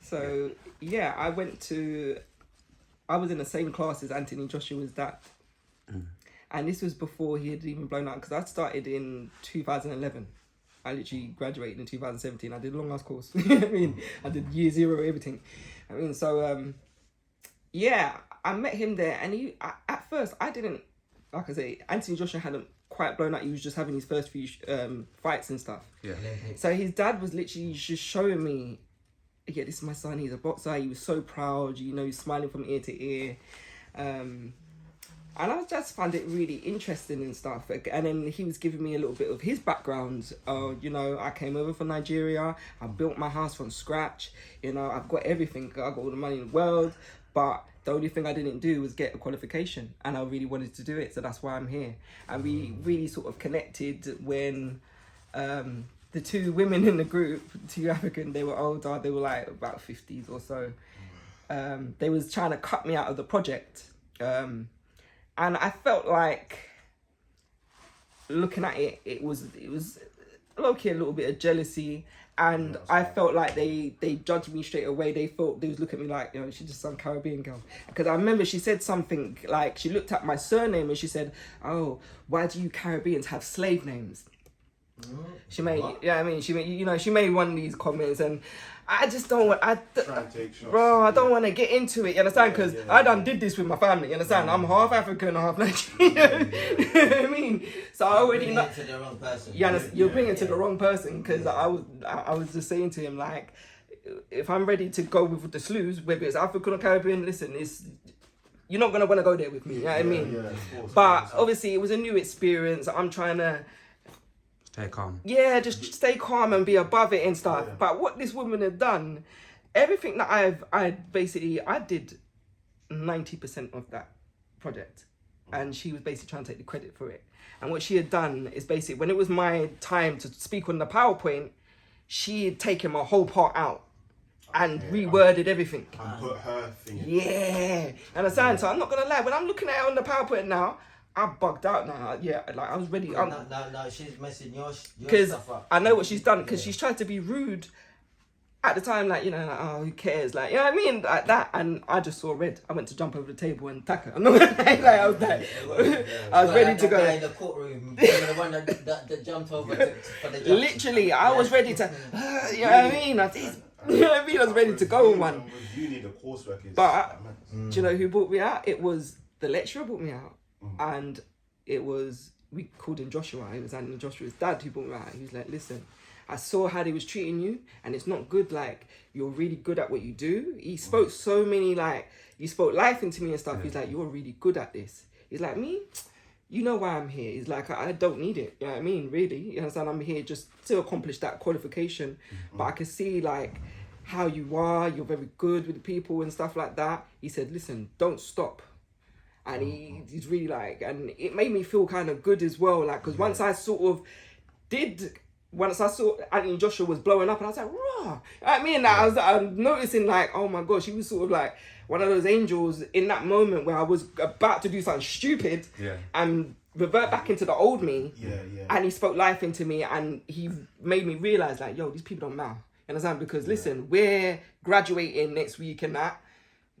So yeah, I was in the same class as Anthony Joshua's dad. And this was before he had even blown out, because I started in 2011. I literally graduated in 2017. I did a long ass course. I mean, I did year zero, everything. I mean, so yeah, I met him there, and at first I didn't, like I say, Anthony Joshua hadn't quite blown out. He was just having his first few fights and stuff. Yeah. So his dad was literally just showing me, yeah, this is my son. He's a boxer. He was so proud. You know, he's smiling from ear to ear. And I just found it really interesting and stuff. And then he was giving me a little bit of his background. You know, I came over from Nigeria. I built my house from scratch. You know, I've got everything. I got all the money in the world. But the only thing I didn't do was get a qualification. And I really wanted to do it. So that's why I'm here. And we really sort of connected when the two women in the group, two African, they were older. They were like about 50s or so. They was trying to cut me out of the project. And I felt like, looking at it, it was low-key a little bit of jealousy. And I felt like they judged me straight away. They thought, they was looking at me like, you know, she's just some Caribbean girl. Because I remember she said something like, she looked at my surname and she said, oh, why do you Caribbeans have slave names? She made, yeah, I mean, she made one of these comments, and I just don't want, I don't want to get into it, you understand? Because I done did this with my family, you understand? I'm half African, half Nigerian, you know what I mean? So I already know. To the wrong person. You're bringing it to the wrong person, because I was just saying to him, like, if I'm ready to go with the slews, whether it's African or Caribbean, listen, you're not going to want to go there with me, you know what I mean? Yeah, of course, but obviously it was a new experience. I'm trying to stay calm. Yeah, just stay calm and be above it and stuff. Yeah. But what this woman had done, everything that I did 90% of that project. And she was basically trying to take the credit for it. And what she had done is basically, when it was my time to speak on the PowerPoint, she had taken my whole part out and reworded everything. And put her thing in. Yeah. Understand? So I'm not going to lie, when I'm looking at it on the PowerPoint now, I bugged out now. Yeah, like I was ready. No, she's messing your stuff up. I know what she's done, because she's tried to be rude at the time, like, you know, like, oh, who cares? Like, you know what I mean? Like that. And I just saw red. I went to jump over the table and tackle her. I was ready to go. In the courtroom, the one that jumped over for the judge. Literally, I was ready to, you know what I mean? You know what I mean? I was ready to go on one. You need the coursework is. But do you know who brought me out? It was the lecturer brought me out. And we called him Joshua. It was Anthony Joshua's dad who brought me out. He was like, listen, I saw how they was treating you, and it's not good. Like, you're really good at what you do. He spoke so many, like, you spoke life into me and stuff. He's like, you're really good at this. He's like, me? You know why I'm here. He's like, I don't need it. You know what I mean? Really? You understand? I'm here just to accomplish that qualification. But I can see, like, how you are. You're very good with the people and stuff like that. He said, listen, don't stop. And he's really like, and it made me feel kind of good as well. Like, because once I saw Anthony Joshua was blowing up, and I was like, raw. You know what I mean? I was noticing, like, oh my gosh, he was sort of like one of those angels in that moment where I was about to do something stupid and revert back into the old me. And he spoke life into me, and he made me realize, like, yo, these people don't matter. You understand? Because listen, we're graduating next week and that.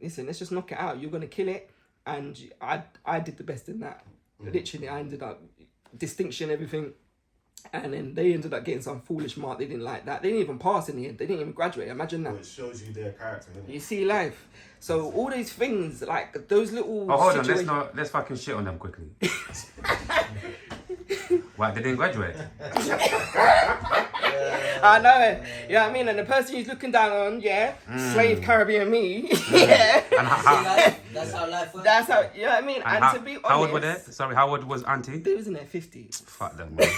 Listen, let's just knock it out. You're going to kill it. And I did the best in that. Literally, I ended up distinction, everything. And then they ended up getting some foolish mark. They didn't like that. They didn't even pass in the end. They didn't even graduate. Imagine that. Well, it shows you their character, doesn't it? You see life. So all these things, like those little hold on, let's fucking shit on them quickly. Why, they didn't graduate? I know it. You know what I mean? And the person he's looking down on, slave Caribbean me. That's how life works. That's how, you know what I mean? And to be honest, how old were they? Sorry, how old was Auntie? They was in their 50s. Fuck them, man.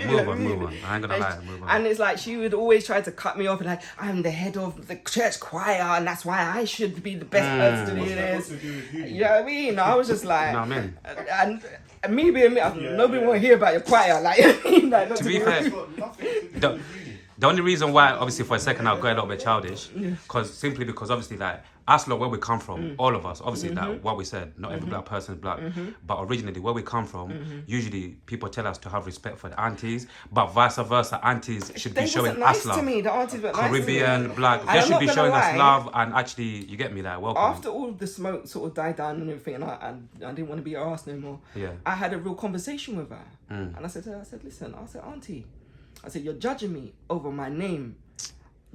Move on. I ain't gonna lie, move on. And it's like, she would always try to cut me off and like, I'm the head of the church choir, and that's why I should be the best person to do this. You know what I mean? I was just like, no, man. And me being me, nobody want to hear about your choir. Like, I mean, like, to be fair, The only reason why, obviously, for a second I'll go a little bit childish, simply because obviously, like, us lot where we come from, all of us, obviously, like what we said, not every black person is black, but originally where we come from, usually people tell us to have respect for the aunties, but vice versa, aunties should be showing nice us love. to me. The aunties were Caribbean, nice to me. black, And they I'm should not be gonna showing lie, us love and actually, you get me, like, welcome. after all the smoke sort of died down and everything, and I didn't want to be her ass no more. Yeah. I had a real conversation with her, and I said to her, listen, I said, auntie, I said, you're judging me over my name.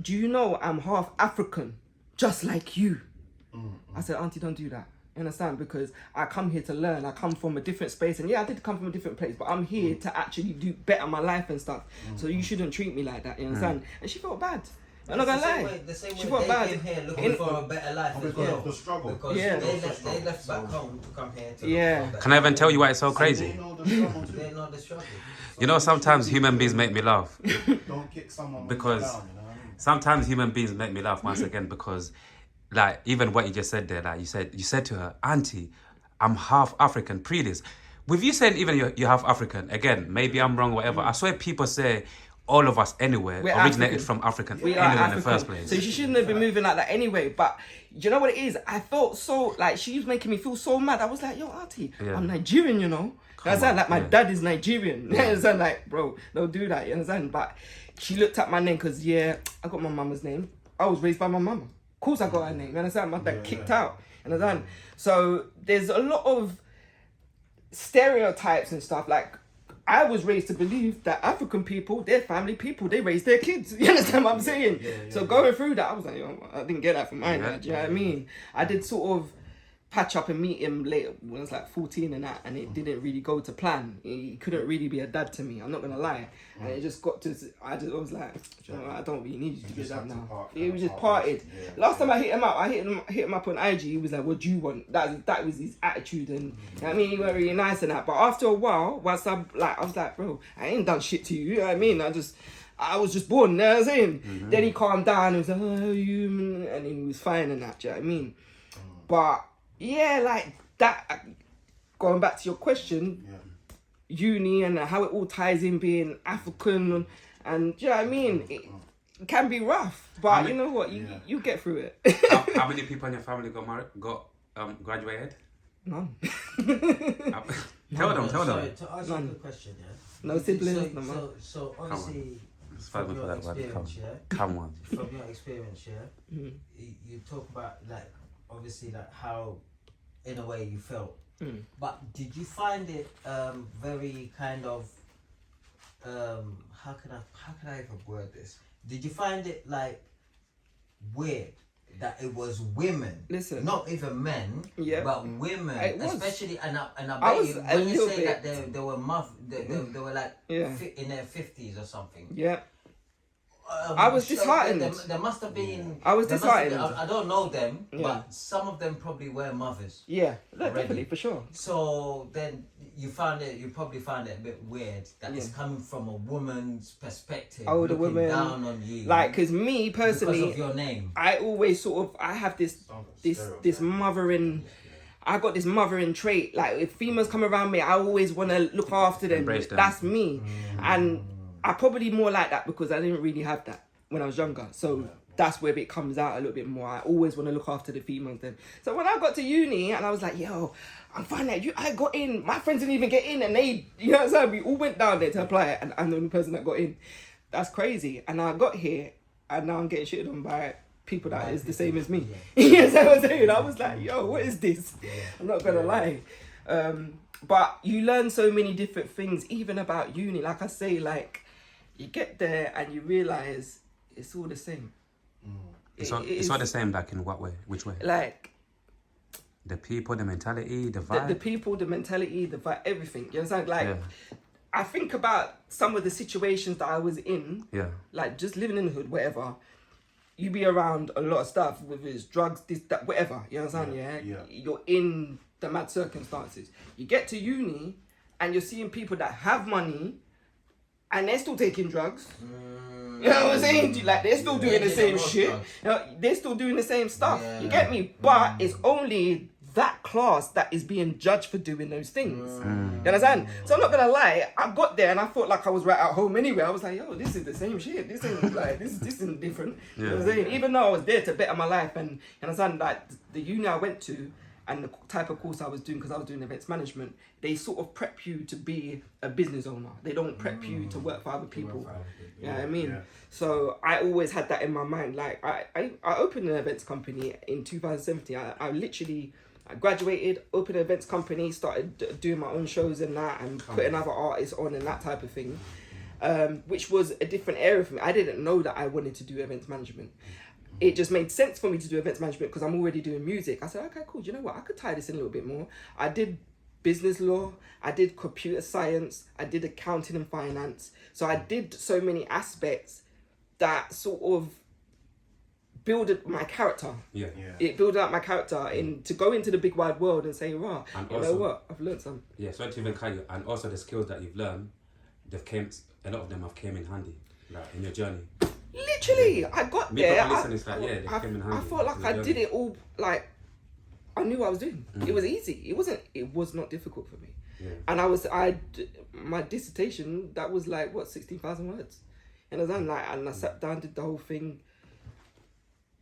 Do you know I'm half African, just like you? I said, auntie, don't do that. You understand? Because I come here to learn. I come from a different space, and yeah, I did come from a different place, but I'm here to actually do better my life and stuff. So you shouldn't treat me like that. You understand? And she felt bad. I'm not gonna lie. The same way she felt bad. Came here looking for a better life as Because well. of the struggle. Because they left back home to come here to Yeah. look for a better Can I even tell you why it's so crazy? They know the struggle too. They know the struggle. You know, sometimes human beings make me laugh. Don't kick someone when Because you're down, you know what I mean? sometimes human beings make me laugh once again because, like, even what you just said there, like you said to her, auntie, I'm half African. Pre this, with you saying even you're half African, again, maybe I'm wrong, whatever. I swear people say all of us anywhere We're originated African. from African We are anywhere in the African. first place. So she shouldn't have been moving like that anyway. But you know what it is? I felt so, like, she was making me feel so mad. I was like, yo, auntie, Yeah. I'm Nigerian, you know? You understand? Like, my yeah. dad is Nigerian. You understand? Like, bro, don't do that. You understand? But she looked at my name because, yeah, I got my mama's name. I was raised by my mama. Of course I got her name. You understand? My dad kicked out. You understand? So there's a lot of stereotypes and stuff. Like, I was raised to believe that African people, they're family people, they raise their kids. You understand what I'm saying? So going through that, I was like, yo, I didn't get that from my dad. Do you know what I mean? I did sort of patch up and meet him later when I was like 14 and that, and it didn't really go to plan. He couldn't really be a dad to me. I'm not gonna lie. And it just got to, I was like, you know, I don't really need you to be a dad now. He was just parted. Last time I hit him up, I hit him up on IG. He was like, "What do you want?" That was his attitude, and you know what I mean, he weren't really nice and that. But after a while, once I was like, bro, I ain't done shit to you. You know what I mean? I was just born. You know what I'm saying? Then he calmed down. He was like, "Oh, how are you?" And then he was fine and that. Do you know what I mean? But yeah, like that. Going back to your question, uni and how it all ties in being African, and do you know what I mean? It can be rough, but you know what? You get through it. How many people in your family graduated? None. Tell them. Sorry, to ask you a good question, yeah? No siblings, no man. So obviously, It's fine from for your that one. experience, yeah? Come on. From your experience, yeah? You talk about, like, obviously, like, how, in a way, you felt. But did you find it very kind of, how can I even word this? Did you find it, like, weird that it was women, Listen, not even men, but women, It was. especially, and I I bet was you, a when you little say that bit- they were they were like in their 50s or something. Yeah. I was sure disheartened. There must have been. I was there must have been- disheartened. I don't know them, Yeah. but some of them probably were mothers. Yeah, no, Already. definitely, for sure. So then you probably found it a bit weird that it's coming from a woman's perspective, Oh, the looking woman, down on you, Like, because me personally, because of your name. I always sort of, I have this mothering, I got this mothering trait. Like, if females come around me, I always want to look after them. Embrace them. That's me. And I probably more like that because I didn't really have that when I was younger. So that's where it comes out a little bit more. I always want to look after the females then. So when I got to uni and I was like, yo, I'm fine that I got in. My friends didn't even get in, and they, you know what I'm saying? We all went down there to apply, and I'm the only person that got in. That's crazy. And I got here, and now I'm getting shitted on by people that is the same as me. You know what I'm saying? I was like, yo, what is this? I'm not gonna lie. But you learn so many different things, even about uni. Like I say, like, you get there and you realise it's all the same. It's all the same, like, in what way? Which way? Like, The people, the mentality, the vibe. the people, the mentality, the vibe, everything. You understand? Like, Yeah. I think about some of the situations that I was in, Yeah. like just living in the hood, whatever. You be around a lot of stuff, whether it's drugs, this, that, whatever. You understand? Yeah. You're in the mad circumstances. You get to uni, and you're seeing people that have money, and they're still taking drugs. You know what I'm saying? Like, they're still doing the same shit. You know, they're still doing the same stuff. Yeah. You get me? But it's only that class that is being judged for doing those things. You understand? So I'm not gonna lie, I got there and I felt like I was right at home anyway. I was like, yo, this is the same shit. This ain't like this isn't different. You know what I'm saying? Even though I was there to better my life, and you understand, like the uni I went to and the type of course I was doing, because I was doing events management, they sort of prep you to be a business owner. They don't prep you to work for other people. You know what I mean? Yeah. So I always had that in my mind. Like I opened an events company in 2017. I graduated, opened an events company, started doing my own shows and that, and putting other artists on and that type of thing, which was a different area for me. I didn't know that I wanted to do events management. It just made sense for me to do events management because I'm already doing music. I said, okay, cool. Do you know what? I could tie this in a little bit more. I did business law. I did computer science. I did accounting and finance. So I did so many aspects that sort of build my character. Yeah. It built out my character to go into the big wide world and say, "Rah, And you know also- what? I've learned some." Yeah, so to even cut you, and also the skills that you've learned, a lot of them have came in handy, like in your journey. Literally, I got Me there. probably listening to that, yeah, they came in I handy felt like in I your did journey. it all. Like I knew what I was doing. It was easy. It was not difficult for me. Yeah. And my dissertation that was like what 16,000 words, and I sat down, did the whole thing,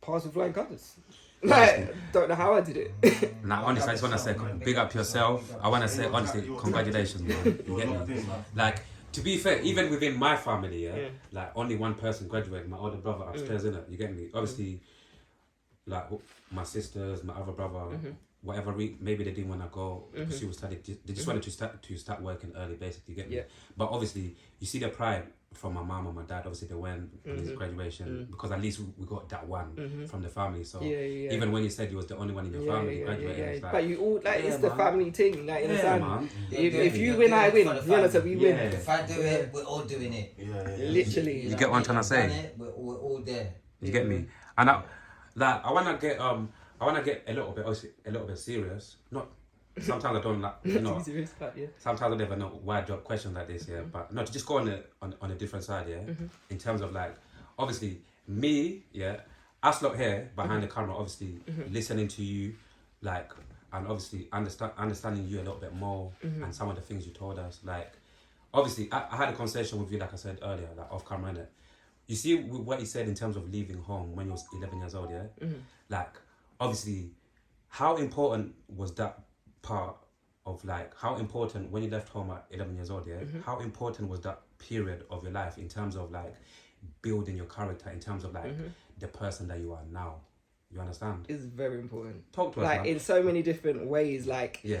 passed with flying colours. Like don't know how I did it. Now, honestly, I just want to say, big up yourself. I want to say, honestly, congratulations, man. You get me? Like, to be fair, even within my family, like, only one person graduated, my older brother upstairs, innit? You get me? Obviously, like, my sisters, my other brother, whatever, maybe they didn't want to go because she was studying. They just wanted to start working early, basically, you get me? Yeah. But obviously, you see the pride from my mum and my dad. Obviously, they went on his graduation because at least we got that one from the family. So even when you said you was the only one in your family to graduate, it's like, but you all like it's the man. family thing. Like, you understand? man. If you win, I win. You understand? We win. If I do it, we're all doing it. Literally. You get what I'm trying to say? Done it, we're all there. You get me? And I wanna get a little bit serious. Not sometimes I don't like, you know. Serious, but yeah. Sometimes I never know why I drop questions like this, yeah. But no, to just go on a different side, yeah. In terms of like, obviously me, yeah. Aslok here behind the camera, obviously listening to you, like, and obviously understanding you a little bit more and some of the things you told us. Like, obviously I had a conversation with you, like I said earlier, like off camera, innit? You see what you said in terms of leaving home when you was 11 years old, yeah? Like, obviously, how important was that part of, like, how important when you left home at 11 years old, yeah? How important was that period of your life in terms of, like, building your character, in terms of, like, the person that you are now? You understand? It's very important. Talk to us, Like man. in so many different ways. Like Yeah.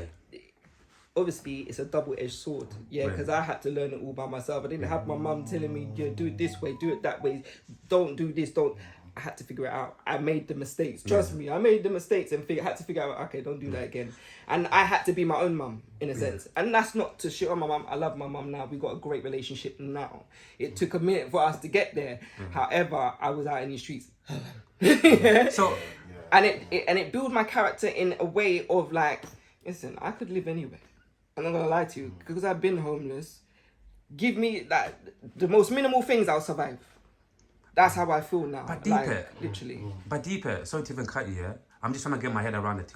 obviously it's a double-edged sword, yeah, because I had to learn it all by myself. I didn't have my mum telling me, yeah, do it this way, do it that way, don't do this, don't. I had to figure it out. I made the mistakes. Trust me, I made the mistakes and had to figure out, okay, don't do that again. And I had to be my own mum in a sense. And that's not to shit on my mum. I love my mum now. We got a great relationship now. It took a minute for us to get there. However, I was out in the streets. So, And it built my character in a way of like, listen, I could live anywhere. I'm not gonna lie to you, because I've been homeless. Give me like the most minimal things, I'll survive. That's how I feel now. But deep like, it. literally. But deeper, sorry to even cut you, yeah? I'm just trying to get my head around it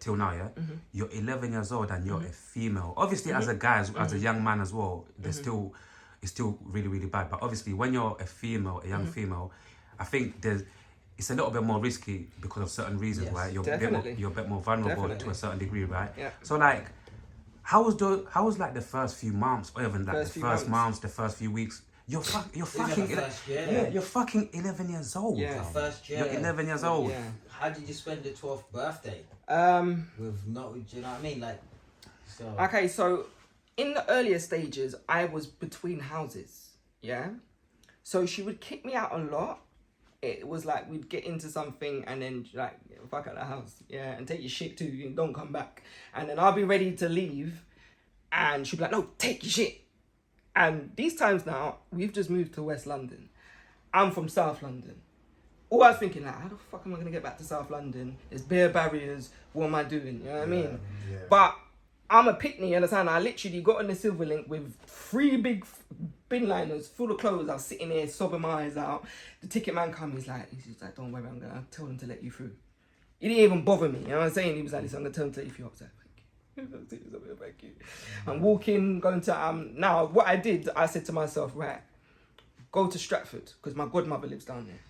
till now, yeah? You're 11 years old and you're a female. Obviously, as a guy, as a young man as well, it's still really, really bad. But obviously, when you're a female, a young female, I think it's a little bit more risky because of certain reasons, right? You're a bit more vulnerable to a certain degree, right? Yeah. So like, how was like the first few months, or even like the first months, the first few weeks? You're fucking you're fucking 11 years old. Yeah. Bro. First year. You're 11 years old. Yeah. How did you spend your 12th birthday? With not, do you know what I mean? Like, so. Okay, so in the earlier stages, I was between houses, yeah? So she would kick me out a lot. It was like we'd get into something and then like, fuck out the house, yeah, and take your shit too, and don't come back. And then I'll be ready to leave and she'd be like, no, take your shit. And these times now, we've just moved to West London. I'm from South London. All I was thinking, like, how the fuck am I going to get back to South London? There's bare barriers. What am I doing? You know what I mean? Yeah. But I'm a pickney, you understand? I literally got on the Silver Link with 3 big bin liners full of clothes. I was sitting there sobbing my eyes out. The ticket man comes, he's like, don't worry, I'm going to tell them to let you through. He didn't even bother me. You know what I'm saying? He was like, listen, I'm going to turn to if you upset. Thank you. I'm walking, going to, now what I did, I said to myself, right, go to Stratford, because my godmother lives down there.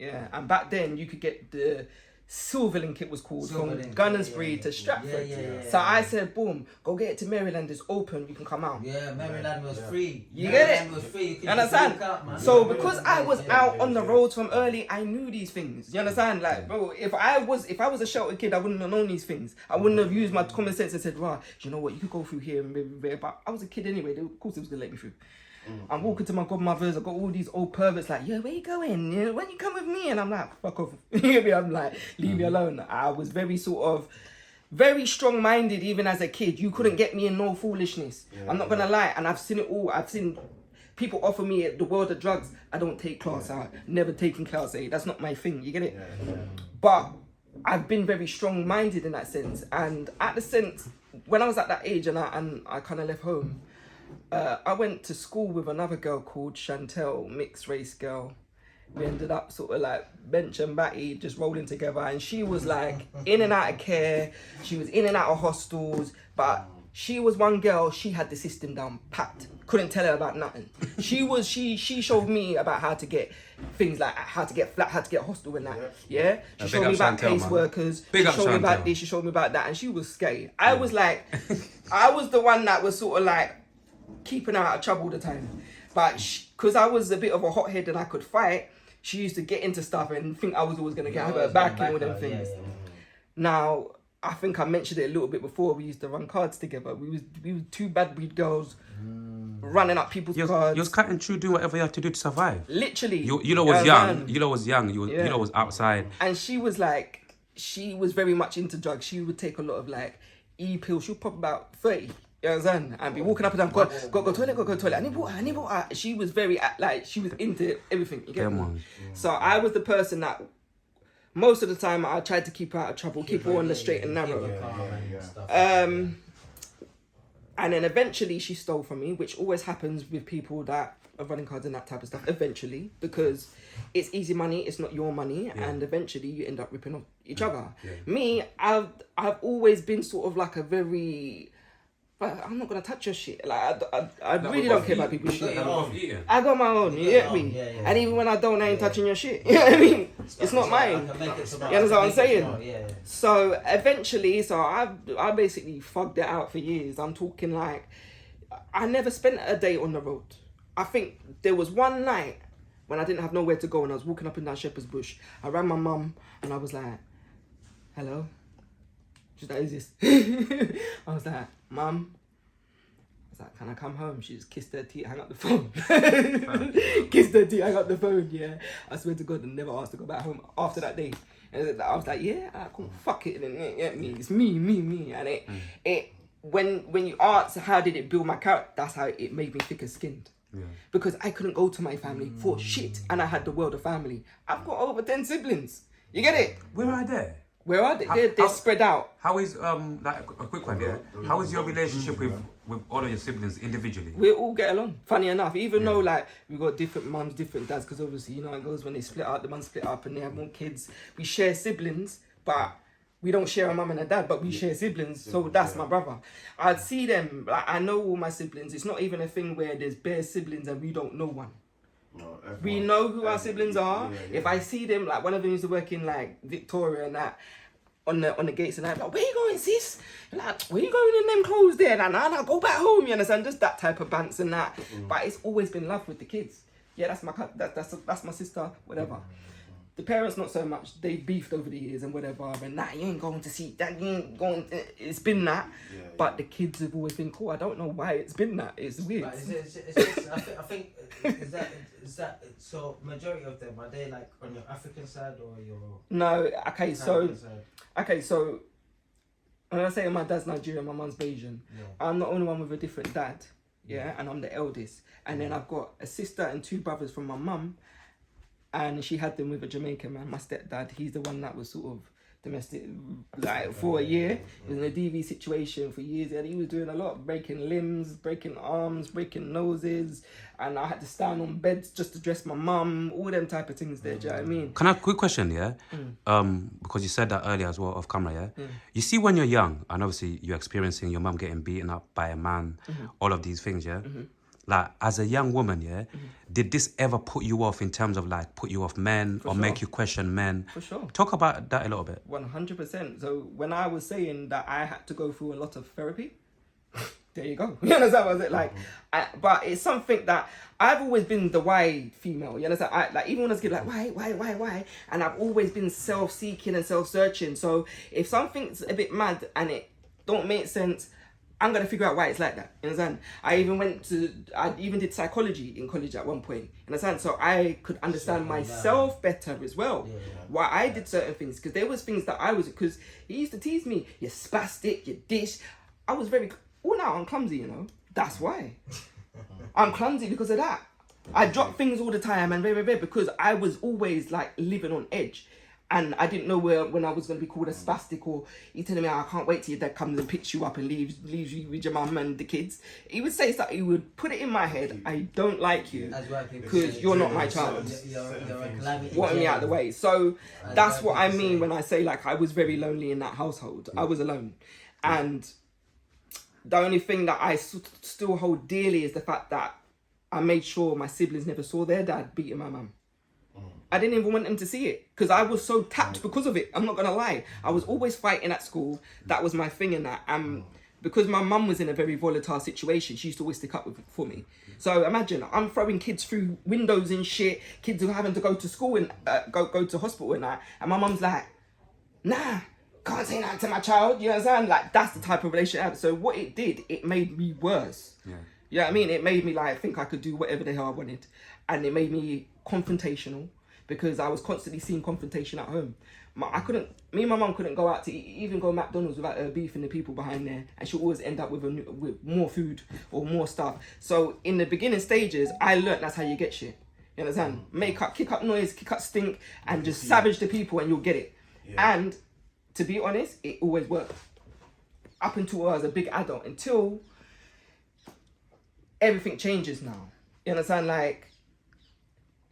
Yeah, and back then you could get the Silverlink, it was called, from Gunnersbury to Stratford. So I said, boom, go get it to Maryland, it's open, you can come out. Yeah, Maryland was free. You get it? Was free. You understand? Out, man. So because I was out on the roads from early, I knew these things. You understand? Like, bro, if I was a sheltered kid, I wouldn't have known these things. I wouldn't have used my common sense and said, right, you know what, you could go through here and maybe, but I was a kid anyway. Of course, they was gonna let me through. I'm walking to my godmother's. I got all these old perverts like, yeah, where you going? You know, when you come with me? And I'm like, fuck off. I'm like, leave me alone. I was very very strong-minded even as a kid. You couldn't get me in no foolishness. I'm not gonna lie. And I've seen it all. I've seen people offer me the world of drugs. I don't take class out. Never taken class A. That's not my thing. You get it? But I've been very strong-minded in that sense. And at the sense, when I was at that age and I kind of left home, I went to school with another girl called Chantel, mixed race girl. We ended up sort of like bench and batty, just rolling together. And she was like in and out of care. She was in and out of hostels. But she was one girl, she had the system down packed. Couldn't tell her about nothing. She showed me about how to get things like how to get flat, how to get hostel and that. Yeah? She showed me about caseworkers. She showed me about this, she showed me about that. And she was scary. I was like, I was the one that was sort of like, keeping her out of trouble all the time, but because I was a bit of a hothead and I could fight, she used to get into stuff and think I was always gonna get her back in all them things. Now I think I mentioned it a little bit before. We used to run cards together. We was two bad breed girls running up people's cards. You was cutting through, doing whatever you had to do to survive. Literally, you know was young. You know was young. You know was outside. And she was very much into drugs. She would take a lot of like pills. She'll pop about 30. You understand? And be walking up and down, go toilet. I need water. She was very, like, she was into everything. You get me? So I was the person that, most of the time, I tried to keep her out of trouble, keep her on the straight and narrow. And then eventually she stole from me, which always happens with people that are running cards and that type of stuff, eventually, because it's easy money, it's not your money, and eventually you end up ripping off each other. Me, I've always been sort of like a very... I'm not gonna touch your shit. Like I really don't care about people's shit. I got my own. You get me? And even when I don't, I ain't touching your shit. You know what I mean? It's not mine. You understand what I'm saying? So eventually, I basically fucked it out for years. I'm talking like I never spent a day on the road. I think there was one night when I didn't have nowhere to go and I was walking up and down Shepherd's Bush. I rang my mum and I was like, "Hello." She's like, "Who's this?" I was like, "Mum." I was like, "Can I come home?" She just kissed her teeth, hang up the phone. Kissed her teeth, hang up the phone, yeah. I swear to God, I never asked to go back home after that day. And I was like, yeah, cool, fuck it. And it's me. And it when you ask how did it build my character, that's how it made me thicker skinned. Yeah. Because I couldn't go to my family for shit. And I had the world of family. I've got over 10 siblings. You get it? Where are they? Where are they? They're spread out. How is like a quick one, yeah? How is your relationship with all of your siblings individually? We all get along. Funny enough, even though like we got different mums, different dads, because obviously you know how it goes when they split up. The mums split up and they have more kids. We share siblings, but we don't share a mum and a dad, but we share siblings. So that's my brother. I'd see them. Like I know all my siblings. It's not even a thing where there's bare siblings and we don't know one. No, we know who our siblings are. If I see them, like one of them used to work in like Victoria and that, on the gates and I'm like, where you going, sis? Like, where you going in them clothes there? Nah, go back home, you understand? Just that type of bants and that. But it's always been love with the kids. Yeah, that's my sister, whatever. The parents not so much. They beefed over the years and whatever. And nah, you ain't going to see that. You ain't going to... It's been that. But the kids have always been cool. I don't know why it's been that. It's weird. But I think is that so? Majority of them, are they like on your African side or your? No. Okay. So when I say my dad's Nigerian, my mum's Bayesian. I'm the only one with a different dad. Yeah, and I'm the eldest. And then I've got a sister and 2 brothers from my mum. And she had them with a Jamaican man. My stepdad, he's the one that was sort of domestic, like for a year. He was in a DV situation for years, and he was doing a lot, breaking limbs, breaking arms, breaking noses, and I had to stand on beds just to dress my mum, all them type of things there, do you know what I mean? Can I have a quick question, yeah? Because you said that earlier as well off camera, yeah? You see when you're young, and obviously you're experiencing your mum getting beaten up by a man, all of these things, yeah? Like, as a young woman, yeah, did this ever put you off in terms of, like, put you off men or make you question men? For sure. Talk about that a little bit. 100%. So when I was saying that I had to go through a lot of therapy, there you go. You understand what I was like? But it's something that I've always been the why female. You understand? Like even when I was getting like why, and I've always been self-seeking and self-searching. So if something's a bit mad and it don't make sense, I'm gonna figure out why it's like that. You understand? I even did psychology in college at one point. You understand? So I could understand myself better as well. Why I did certain things, because there was things that I was, because he used to tease me, you spastic, you dish. I was very. Oh, now I'm clumsy, you know. That's why. I'm clumsy because of that. I drop things all the time and because I was always like living on edge. And I didn't know when I was going to be called a spastic, or he telling me, I can't wait till your dad comes and picks you up and leaves you with your mum and the kids. He would say stuff, he would put it in my head, I don't like you because you're not my child. Wanting me out of the way. So that's what I mean when I say like I was very lonely in that household. I was alone. And the only thing that I still hold dearly is the fact that I made sure my siblings never saw their dad beating my mum. I didn't even want them to see it because I was so tapped because of it. I'm not going to lie. I was always fighting at school. That was my thing in that. Because my mum was in a very volatile situation, she used to always stick up for me. So imagine, I'm throwing kids through windows and shit. Kids who are having to go to school and go to hospital and that. And my mum's like, nah, can't say that to my child. You understand? Like, that's the type of relationship I have. So what it did, it made me worse. Yeah. You know what I mean? It made me like think I could do whatever the hell I wanted. And it made me confrontational because I was constantly seeing confrontation at home. Me and my mum couldn't go out to eat, even go McDonald's without her beefing the people behind there. And she'll always end up with more food or more stuff. So in the beginning stages, I learnt that's how you get shit. You understand? Kick up noise, kick up stink, and just savage the people and you'll get it. Yeah. And to be honest, it always worked. Up until I was a big adult, until everything changes now. You understand? Like,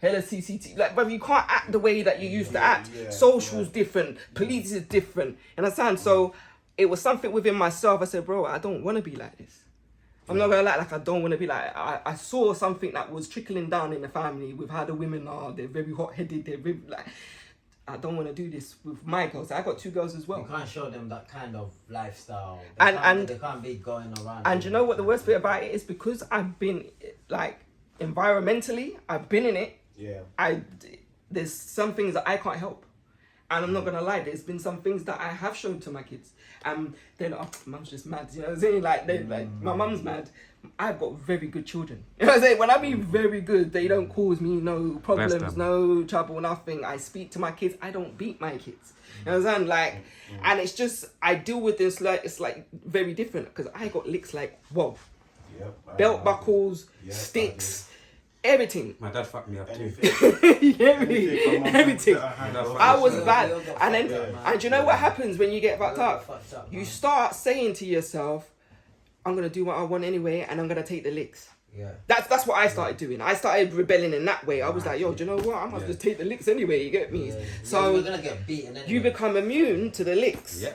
hella CCTV, like, but you can't act the way that you used to act. Social's different, police is different. You understand? So it was something within myself. I said, bro, I don't want to be like this. I'm not gonna lie, like I don't want to be like. I saw something that was trickling down in the family with how the women are. They're very hot-headed. They're very like. I don't want to do this with my girls. I got 2 girls as well. You can't show them that kind of lifestyle. They can't be going around. And you know what the worst bit about it is, because I've been like environmentally, I've been in it. Yeah. There's some things that I can't help. And I'm not gonna lie, there's been some things that I have shown to my kids. They're like, oh, mum's just mad. You know what I'm saying? Like my mum's mad. I've got very good children. You know what I'm saying? When I mean very good, they don't cause me no problems, no trouble, nothing. I speak to my kids. I don't beat my kids. You know what I'm saying? Like, and it's just, I deal with this like, it's like very different because I got licks like, whoa. Yep, belt buckles, sticks, everything. My dad fucked me up too. Everything. I was bad. And you know what happens when you get fucked up? You start saying to yourself, I'm going to do what I want anyway, and I'm going to take the licks. Yeah. That's what I started doing. I started rebelling in that way. I was like, yo, do you know what? I must just take the licks anyway, you get me? So you're going to get beaten anyway. You become immune to the licks. Yeah.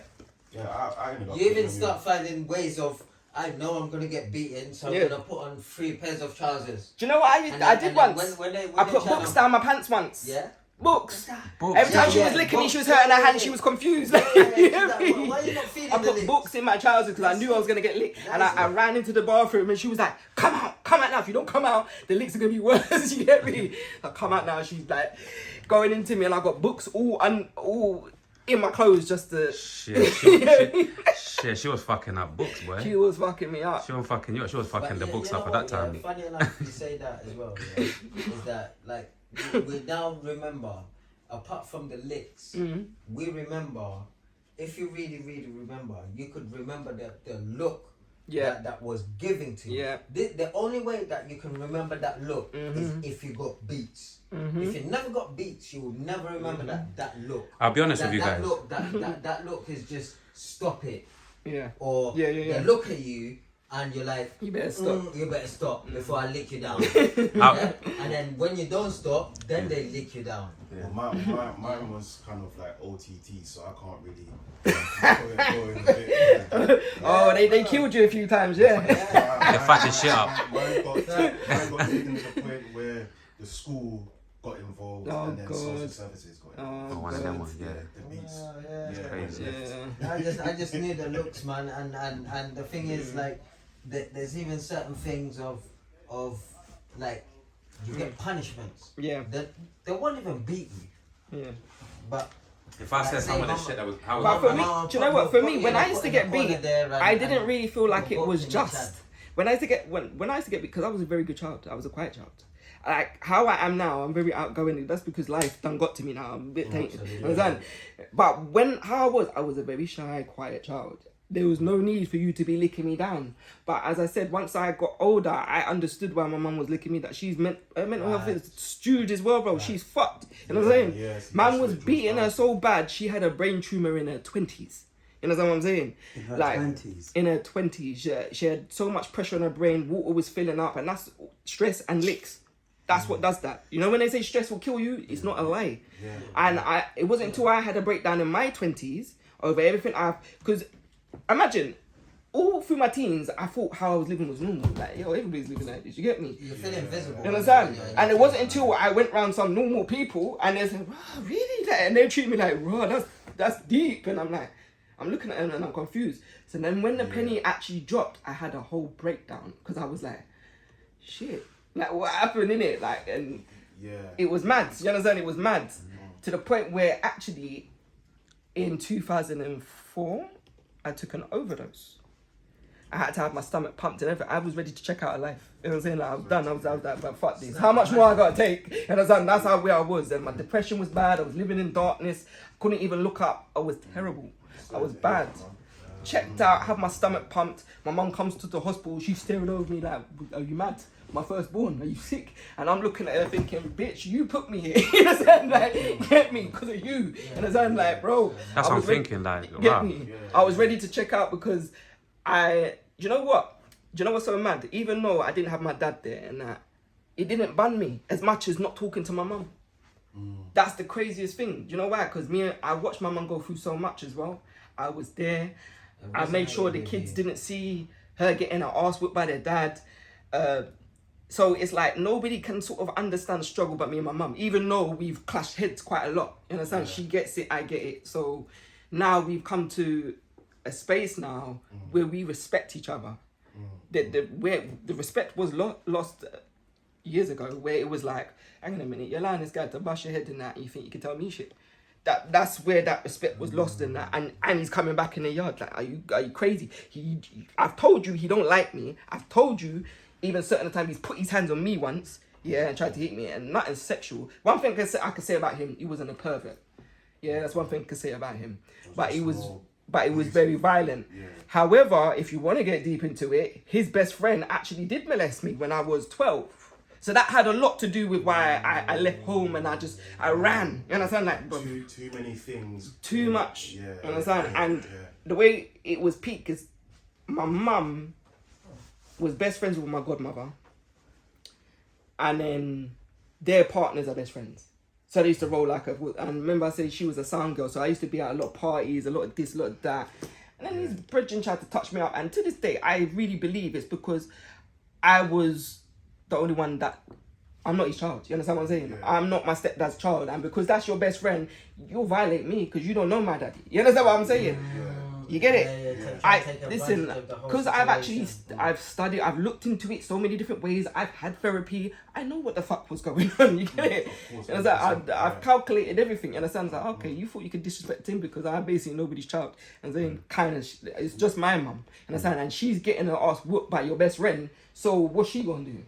You even start finding ways of, I know I'm going to get beaten, so I'm going to put on 3 pairs of trousers. Do you know what I did once? I put books down my pants once. Yeah? Books. Every time she was licking me, she was hurting her hand, she was confused. Why are you not feeding I put books in my trousers because I knew I was going to get licked. And I ran into the bathroom and she was like, come out now. If you don't come out, the licks are going to be worse. You get me? I come out now, she's like going into me and I got books all in my clothes just to... She was fucking up books, boy. She was fucking me up. She was fucking you. She was fucking the books up at that time. Funny enough, you say that as well. Yeah, is that like we now remember, apart from the licks, we remember. If you really remember, you could remember the look Yeah. that was giving to you. Yeah. The only way that you can remember that look Mm-hmm. is if you got beats. If you never got beats, you will never remember that look. I'll be honest with you that guys. Look, that look is just stop it. Yeah. Or Yeah. they look at you and you're like, You better stop. you better stop before I lick you down. Yeah? And then when you don't stop, then they lick you down. Well, mine was kind of like OTT, so I can't really go in a bit. Oh, they killed you a few times, yeah. They're fucking shit up. Mine got taken to the point where the school got involved Oh, and then social God. services got involved. Oh, one of them ones, yeah. The beats. Yeah. Crazy. Yeah. I just knew the looks, man, and the thing is, like, there's even certain things of like, you get punishments. Yeah. They won't even beat you, Yeah. but If I said some of the Mama- shit that was how But for it me, Mama do you know what? For put me, you when in I a- used to in a get corner beat, there and- I didn't and really feel like the it was box in your just. hand. When I used to get when I used to get because I was a very good child. I was a quiet child. Like how I am now, I'm very outgoing. That's because life done got to me now. I'm a bit tainted. Absolutely. You understand? But how I was a very shy, quiet child. There was no need for you to be licking me down. But as I said, once I got older, I understood why my mum was licking me. That she's her mental health is stewed as well, bro. She's fucked. You know what I'm saying? Yeah, see, Man that's was what it beating was. her so bad, she had a brain tumor in her 20s. You know what I'm saying? In her like 20s? In her 20s, she had so much pressure on her brain. Water was filling up, and that's stress and licks. That's what does that. You know when they say stress will kill you, it's not a lie. Yeah. And it wasn't until I had a breakdown in my 20s over everything because imagine all through my teens, I thought how I was living was normal. Like, yo, everybody's living like this. You get me? You feel invisible. You understand? Yeah, And it wasn't until I went around some normal people and they said, "Wow, really?" Like, and they treat me like, "Raw, that's deep." And I'm like, I'm looking at them and I'm confused. So then when the penny actually dropped, I had a whole breakdown because I was like, shit, like what happened in it? Like, and it was mad. You understand? It was mad to the point where actually in 2004, I took an overdose. I had to have my stomach pumped and everything. I was ready to check out of life. You know what I'm saying? Like, I was done. I was like, but fuck this. How much more I gotta take? You know what I'm saying? That's how where I was. And my depression was bad. I was living in darkness. Couldn't even look up. I was terrible. I was bad. Checked out, have my stomach pumped. My mum comes to the hospital. She's staring over me like, "Are you mad? My firstborn, are you sick?" And I'm looking at her thinking, "Bitch, you put me here." You know what I'm saying? Like, get me because of you. You know what I'm saying? Like, bro. That's I what I'm was ready- thinking. Like, Get wow. me? I was ready to check out because you know what? Do you know what's so mad? Even though I didn't have my dad there and that, it didn't ban me as much as not talking to my mum. That's the craziest thing. Do you know why? Because I watched my mum go through so much as well. I was there. I made sure the kids didn't see her getting her ass whipped by their dad. So it's like nobody can sort of understand struggle but me and my mum, even though we've clashed heads quite a lot. You understand? She gets it, I get it. So now we've come to a space now where we respect each other. Where the respect was lost years ago, where it was like, hang on a minute, you're allowing this guy to bust your head in that and you think you can tell me shit. That's where that respect was lost in that, and he's coming back in the yard like, are you crazy? I've told you he don't like me. I've told you even certain times he's put his hands on me once, and tried to hit me, and nothing sexual. One thing I could say about him, he wasn't a pervert. Yeah, that's one thing I could say about him. But it was very violent. Yeah. However, if you want to get deep into it, his best friend actually did molest me when I was 12. So that had a lot to do with why I left home and I ran. You understand? Like, Too many things. too much. Yeah. You understand? And yeah. the way it was peak is my mum was best friends with my godmother. And then their partners are best friends. So they used to roll like and remember I said she was a sound girl, so I used to be at a lot of parties, a lot of this, a lot of that. And then this brethren tried to touch me up, and to this day, I really believe it's because I was the only one that, I'm not his child. You understand what I'm saying? Yeah. I'm not my stepdad's child, and because that's your best friend, you'll violate me because you don't know my daddy. You understand what I'm saying? Yeah. You get it? Listen, because I've studied, I've looked into it so many different ways. I've had therapy. I know what the fuck was going on. You get it? And I've calculated everything. And I sounds like, okay, you thought you could disrespect him because I'm basically nobody's child. And saying it's just my mum. And she's getting her ass whooped by your best friend. So what's she gonna do? You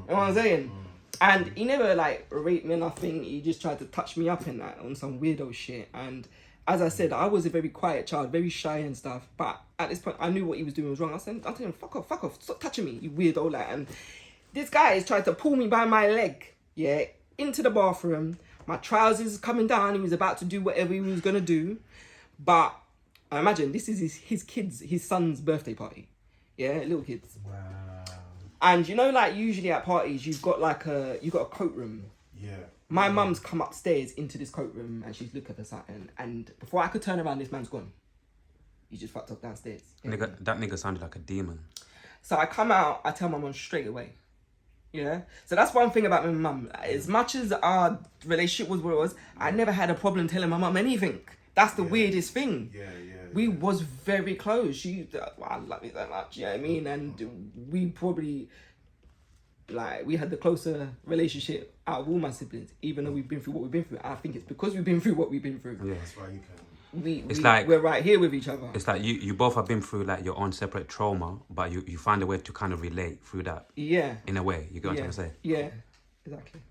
know what I'm saying? And he never like raped me or nothing. He just tried to touch me up in that on some weirdo shit. And as I said, I was a very quiet child, very shy and stuff. But at this point, I knew what he was doing was wrong. I said, him, fuck off, stop touching me, you weirdo. Like, and this guy is trying to pull me by my leg, yeah, into the bathroom. My trousers coming down. He was about to do whatever he was gonna do, but I imagine this is his son's birthday party, yeah, little kids. Wow. And you know, like usually at parties, you've got a coat room. Yeah. My mum's come upstairs into this coat room and she's looking for something. And before I could turn around, this man's gone. He just fucked up downstairs. That nigga sounded like a demon. So I come out, I tell my mum straight away. Yeah. So that's one thing about my mum. As much as our relationship was what it was, I never had a problem telling my mum anything. That's the weirdest thing. Yeah. We was very close. I love me so much, you know what I mean? And we probably, like, we had the closer relationship out of all my siblings, even though we've been through what we've been through. I think it's because we've been through what we've been through. Yeah. That's why you can. We're right here with each other. It's like you both have been through like your own separate trauma, but you find a way to kind of relate through that. Yeah. In a way, you get what I'm trying to say? Yeah, exactly.